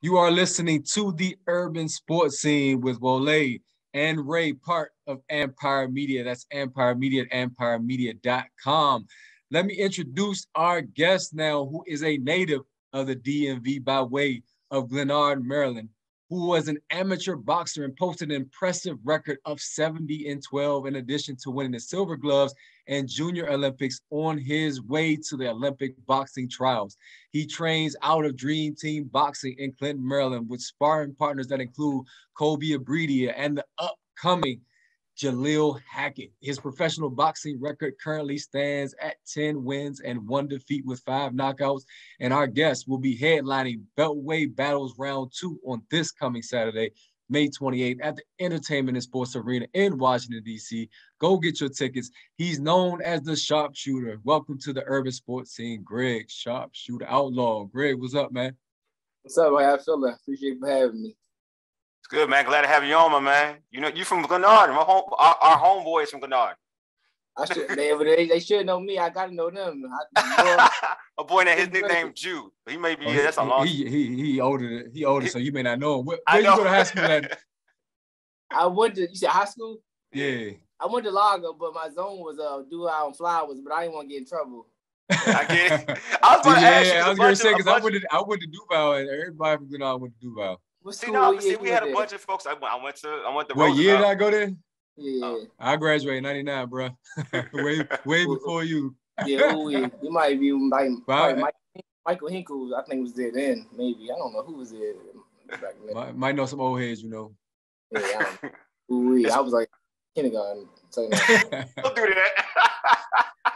You are listening to the Urban Sports Scene with Wole and Ray, part of Empire Media. That's Empire Media at empiremedia.com. Let me introduce our guest now, who is a native of the DMV by way of Glenard, Maryland, who was an amateur boxer and posted an impressive record of 70-12, in addition to winning the Silver Gloves and Junior Olympics on his way to the Olympic boxing trials. He trains out of Dream Team Boxing in Clinton, Maryland, with sparring partners that include Kobe Abredia and the upcoming Jaleel Hackett. His professional boxing record currently stands at 10 wins and 1 defeat with 5 knockouts. And our guest will be headlining Beltway Battles Round 2 on this coming Saturday, May 28th, at the Entertainment and Sports Arena in Washington, D.C. Go get your tickets. He's known as the Sharpshooter. Welcome to the Urban Sports Scene, Greg Sharpshooter Outlaw. Greg, what's up, man? What's up, man? How you feeling? Appreciate you for having me. It's good, man. Glad to have you on, my man. You know, you from Glenard. Our homeboy is from Glenard. They should know me. I gotta know them. A boy that his nickname Jude. He may be. That's a long. He older. He older, so you may not know him. Where you go to high school at? I went to. You said high school? Yeah. I went to Largo, but my zone was do out on Flowers, but I didn't want to get in trouble. I get it. I was going to ask you. I was going to say because I went to Duval, and everybody from Glenard went to Duval. See, we had a bunch of folks. I went to. What year did I go there? Yeah, I graduated in '99, bro. way before you. Yeah, you might be like Michael Hinkle. I think was there then. Maybe I don't know who was there back then. Might know some old heads, you know. Yeah, I was like kindergarten. Don't do that.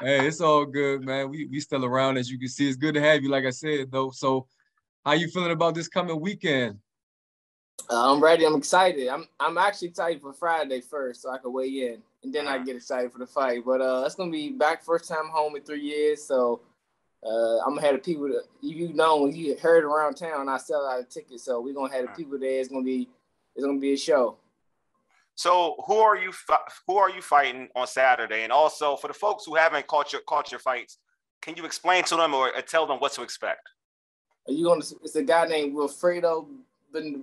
Hey, it's all good, man. We still around, as you can see. It's good to have you, like I said, though. So, how you feeling about this coming weekend? I'm ready. I'm excited. I'm actually excited for Friday first, so I can weigh in, and then I get excited for the fight. But it's gonna be back first time home in 3 years, so I'm gonna have the people. When you heard around town, I sell out of tickets, so we're gonna have the people there. It's gonna be a show. So who are you fighting on Saturday? And also for the folks who haven't caught your fights, can you explain to them or tell them what to expect? It's a guy named Wilfredo. He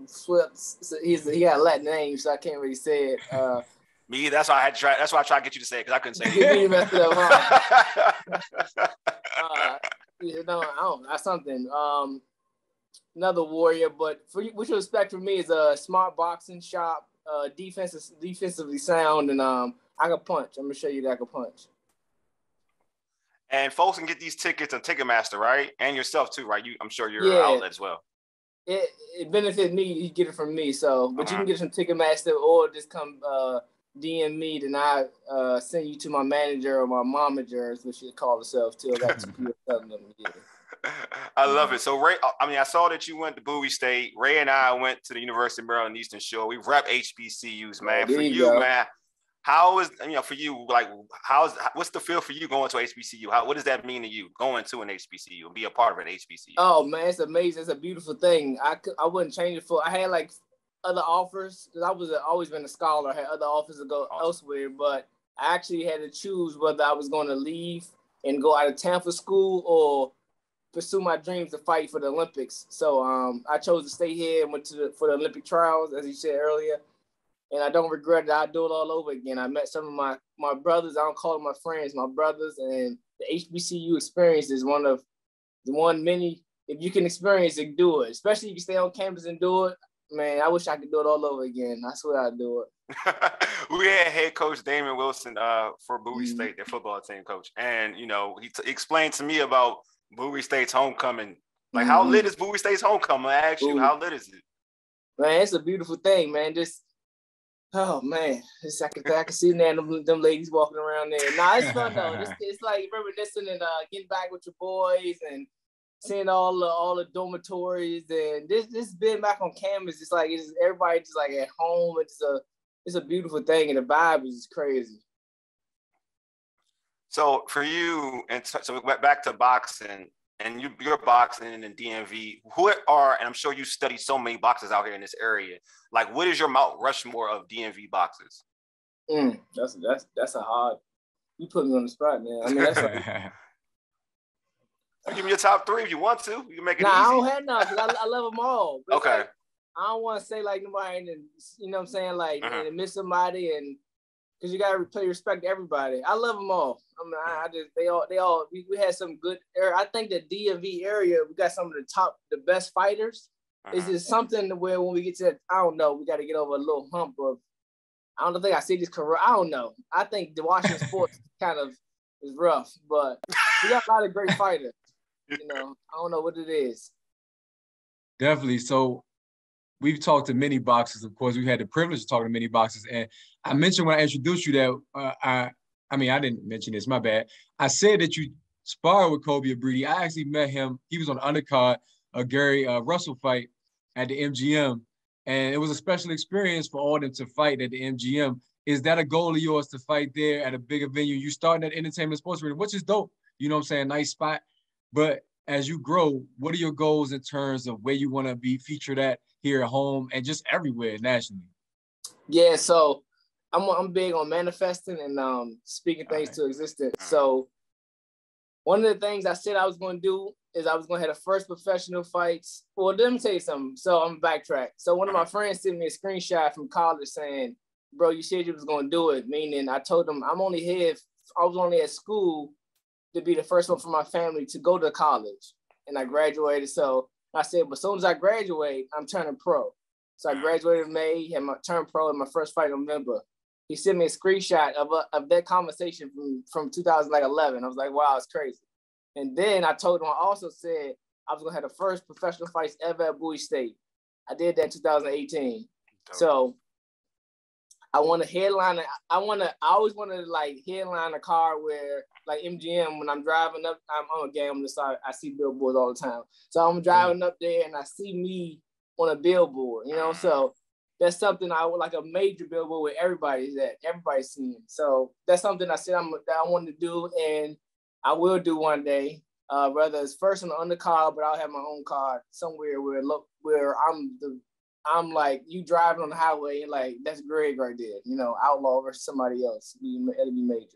got a Latin name, so I can't really say it. Me, that's why I tried to get you to say it because I couldn't say it. You messed it up, huh? That's something. Another warrior, but what you expect from me is a smart boxing, sharp, defensively sound, and I can punch. I'm gonna show you that I can punch. And folks can get these tickets on Ticketmaster, right? And yourself too, right? I'm sure you're an outlet as well. It benefits me. You get it from me. So, but you can get it from Ticketmaster or just come DM me. Then I send you to my manager or my momager, is what she call herself too. I got two people telling them. Yeah. I love it. So Ray, I saw that you went to Bowie State. Ray and I went to the University of Maryland Eastern Shore. We rep HBCUs, man. For you, man. How is for you? Like, what's the feel for you going to HBCU? What does that mean to you going to an HBCU and be a part of an HBCU? Oh man, it's amazing. It's a beautiful thing. I wouldn't change it for. I had like other offers because I was always been a scholar. I had other offers to go elsewhere, but I actually had to choose whether I was going to leave and go out of town for school or pursue my dreams to fight for the Olympics. So I chose to stay here and went for the Olympic trials, as you said earlier. And I don't regret it. I'll do it all over again. I met some of my brothers. I don't call them my friends, my brothers. And the HBCU experience is one of many. If you can experience it, do it. Especially if you stay on campus and do it. Man, I wish I could do it all over again. I swear I'd do it. We had head coach Damon Wilson for Bowie State, their football team coach. And, he explained to me about Bowie State's homecoming. Like, how lit is Bowie State's homecoming? I asked you, how lit is it? Man, it's a beautiful thing, man. Oh man, I can see now them ladies walking around there. Nah, it's fun though. It's like reminiscing and getting back with your boys and seeing all the dormitories and this being back on campus. It's like everybody just like at home. It's a beautiful thing and the vibe is crazy. So for you, and so we went back to boxing. And you're boxing in the DMV. And I'm sure you study so many boxers out here in this area. Like, what is your Mount Rushmore of DMV boxers? That's a hard. You put me on the spot, man. I mean, Give me your top 3 if you want to. You can make it easy. I don't have none because I love them all. Okay. Like, I don't want to say like nobody, and you know what I'm saying, like and miss somebody, and because you gotta pay respect to everybody. I love them all. I mean, I just they all. We had some good. I think the DMV area, we got some of the best fighters. It's just something where when we get to that, I don't know, we got to get over a little hump of. I don't think I see this career. I don't know. I think the Washington sports kind of is rough, but we got a lot of great fighters. You know, I don't know what it is. Definitely. So we've talked to many boxers. Of course, we've had the privilege of talking to many boxers. And I mentioned when I introduced you that I didn't mention this, my bad. I said that you sparred with Kobe Abridi. I actually met him. He was on the undercard of Gary Russell fight at the MGM. And it was a special experience for all of them to fight at the MGM. Is that a goal of yours to fight there at a bigger venue? You starting at Entertainment Sports Arena, which is dope. You know what I'm saying? Nice spot. But as you grow, what are your goals in terms of where you want to be featured at here at home and just everywhere nationally? Yeah, so I'm big on manifesting and speaking things to existence. So one of the things I said I was going to do is I was going to have the first professional fights. Well, let me tell you something. So I'm backtrack. So one of my friends sent me a screenshot from college saying, bro, you said you was going to do it. Meaning I told him I was only at school to be the first one for my family to go to college. And I graduated. So I said, but as soon as I graduate, I'm turning pro. So I graduated in May, had my turn pro in my first fight in November. He sent me a screenshot of that conversation from 2011. I was like, wow, it's crazy. And then I told him, I also said I was going to have the first professional fights ever at Bowie State. I did that in 2018. So I want to headline. I always want to like headline a car where like MGM, when I'm driving up, I'm on a gambler, so I see billboards all the time. So I'm driving up there and I see me on a billboard, you know? So that's something I would like, a major billboard where everybody's seeing. So that's something I said that I wanted to do, and I will do one day. Whether it's first on the undercard, but I'll have my own card somewhere where I'm like, you driving on the highway and like, that's Greg right there, you know, Outlaw versus somebody else. It'll be major.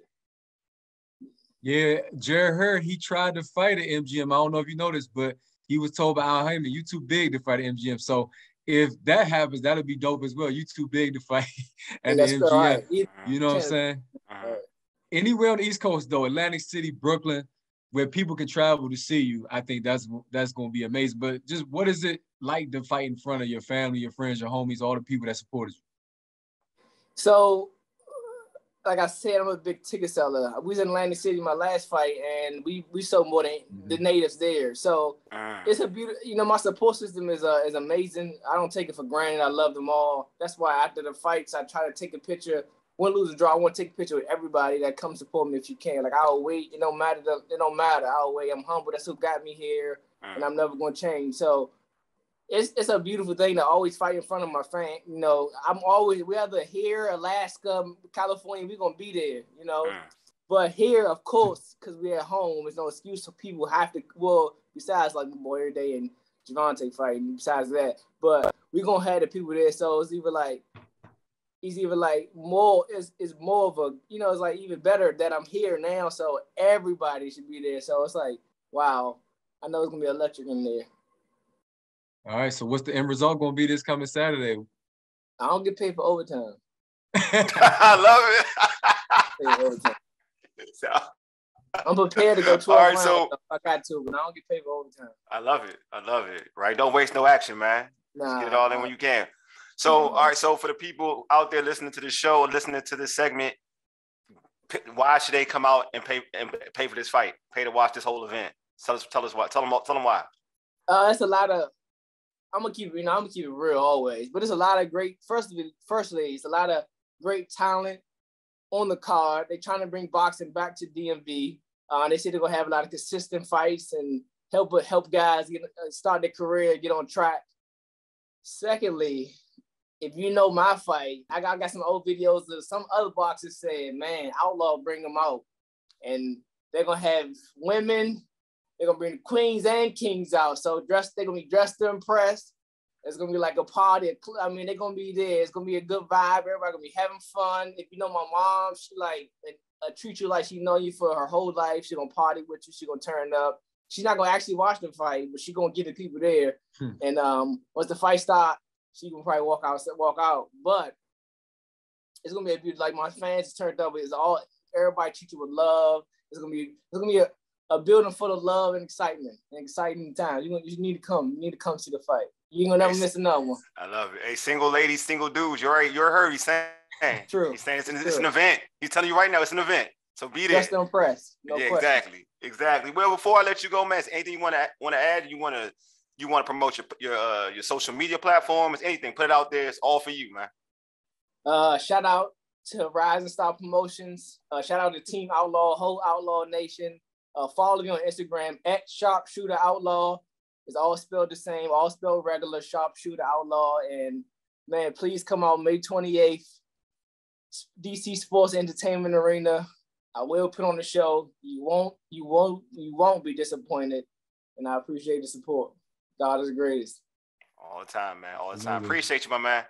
Yeah, Jared Hurd, he tried to fight at MGM. I don't know if you noticed, but he was told by Al Heyman, you too big to fight at MGM. So if that happens, that'll be dope as well. You too big to fight at the MGM. Right. You know what I'm saying? Anywhere on the East Coast, though, Atlantic City, Brooklyn, where people can travel to see you, I think that's going to be amazing. But just what is it like to fight in front of your family, your friends, your homies, all the people that supported you? So, like I said, I'm a big ticket seller. We was in Atlantic City my last fight, and we sold more than the natives there. So it's a beautiful, you know, my support system is amazing. I don't take it for granted. I love them all. That's why after the fights, I try to take a picture. Win, lose, or draw, I want to take a picture with everybody that comes support me if you can. Like, I'll wait. It don't matter. I'll wait. I'm humble. That's who got me here, and I'm never going to change. So it's a beautiful thing to always fight in front of my fan. You know, we either here, Alaska, California, we're going to be there, you know. But here, of course, because we're at home, there's no excuse for people have to, well, besides like my boy every day and Javante fighting, besides that. But we're going to have the people there. So it's either more, it's more of a, you know, it's like even better that I'm here now. So everybody should be there. So it's like, wow, I know it's going to be electric in there. All right, so what's the end result going to be this coming Saturday? I don't get paid for overtime. I love it. I'm prepared to go 12 rounds if I got to, but I don't get paid for overtime. I love it. Right? Don't waste no action, man. Just get it all in when you can. So, all right, so for the people out there listening to this show, listening to this segment, why should they come out and pay for this fight? Pay to watch this whole event. Tell us why. Tell them why. It's a lot of. I'm gonna keep it real always, but it's a lot of great. Firstly, it's a lot of great talent on the card. They're trying to bring boxing back to DMV. They say they're gonna have a lot of consistent fights and help guys start their career, get on track. Secondly, if you know my fight, I got some old videos of some other boxers saying, "Man, Outlaw, bring them out," and they're gonna have women. They're going to bring the queens and kings out. So they're going to be dressed to impress. It's going to be like a party. I mean, they're going to be there. It's going to be a good vibe. Everybody going to be having fun. If you know my mom, she treat you like she know you for her whole life. She going to party with you. She going to turn up. she's not gonna actually watch the fight, but she's gonna get the people there. And once the fight starts, she can probably walk out. But it's gonna be a beautiful. Like my fans turned up. It's all everybody treat you with love. It's gonna be a building full of love and excitement and exciting times. You need to come. You need to come see the fight. You ain't gonna never miss another one. I love it. Hey, single ladies, single dudes. You're heard. He's saying. True. He's saying it's an event. He's telling you right now it's an event. So be there. Just impressed. No question. Exactly. Well, before I let you go, man, anything you want to add? You want to promote your social media platforms? Anything? Put it out there. It's all for you, man. Shout out to Rise and Star Promotions. Shout out to Team Outlaw, whole Outlaw Nation. Follow me on Instagram at Sharpshooter Outlaw. It's all spelled the same, all spelled regular, Sharpshooter Outlaw. And man, please come out May 28th, DC Sports Entertainment Arena. I will put on the show. You won't be disappointed. And I appreciate the support. God is the greatest. All the time, man. All the time. Appreciate you, my man.